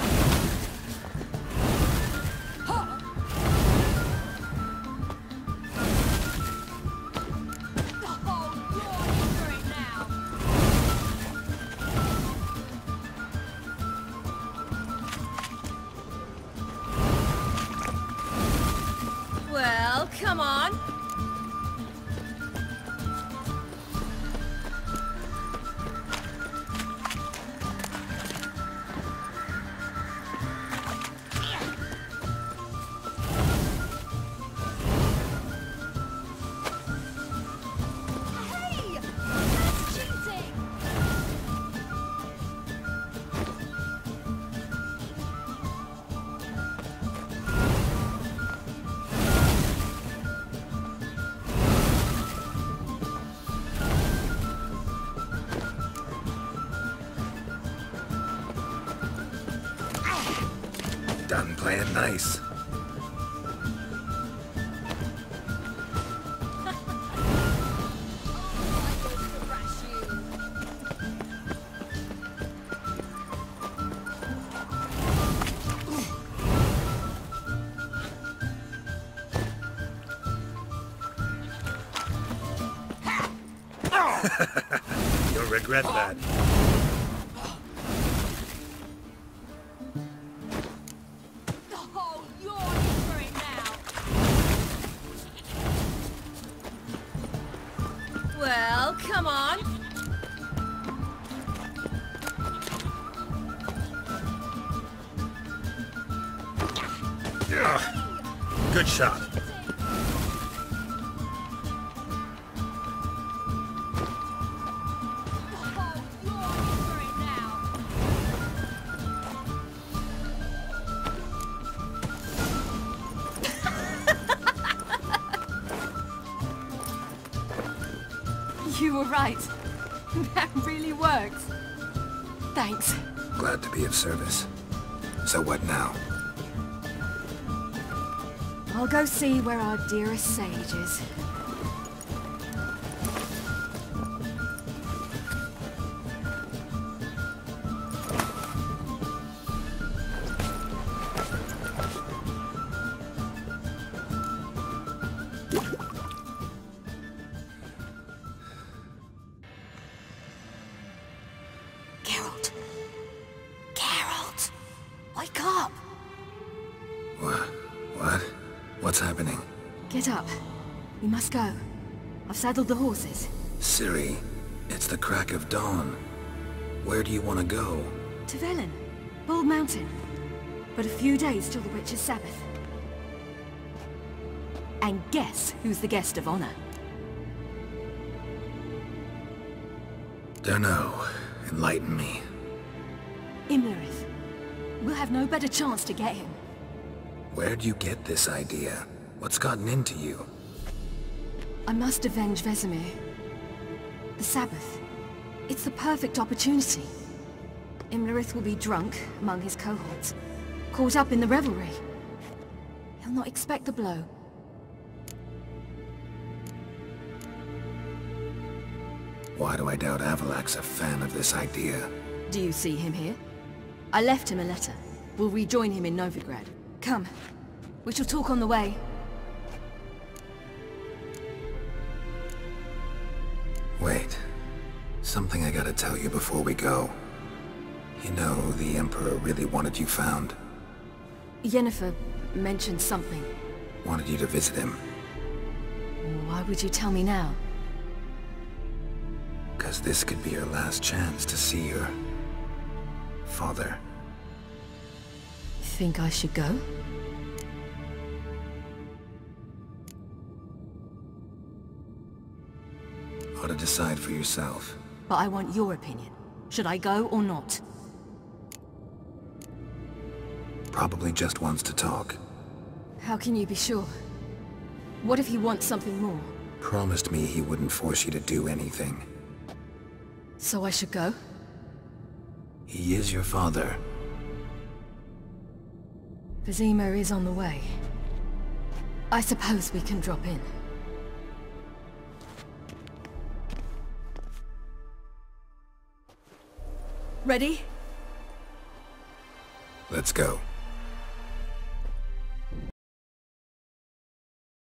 Well, come on. Hey! That's cheating! Done playing nice. You'll regret that. Oh, you're in for it now. Well, come on. Good shot. You were right. That really worked. Thanks. Glad to be of service. So what now? I'll go see where our dearest sage is. Wake up! What? What's happening? Get up. We must go. I've saddled the horses. Ciri, it's the crack of dawn. Where do you want to go? To Velen. Bald Mountain. But a few days till the Witch's Sabbath. And guess who's the guest of honor? Dunno. Enlighten me. Imlerith. We'll have no better chance to get him. Where'd you get this idea? What's gotten into you? I must avenge Vesemir. The Sabbath. It's the perfect opportunity. Imlerith will be drunk among his cohorts, caught up in the revelry. He'll not expect the blow. Why do I doubt Avallac'h's a fan of this idea? Do you see him here? I left him a letter. We'll rejoin him in Novigrad. Come. We shall talk on the way. Wait. Something I gotta tell you before we go. You know, the Emperor really wanted you found. Yennefer mentioned something. Wanted you to visit him. Why would you tell me now? 'Cause this could be your last chance to see your father. Think I should go? Ought to decide for yourself. But I want your opinion. Should I go or not? Probably just wants to talk. How can you be sure? What if he wants something more? Promised me he wouldn't force you to do anything. So I should go? He is your father. Vizima is on the way. I suppose we can drop in. Ready? Let's go.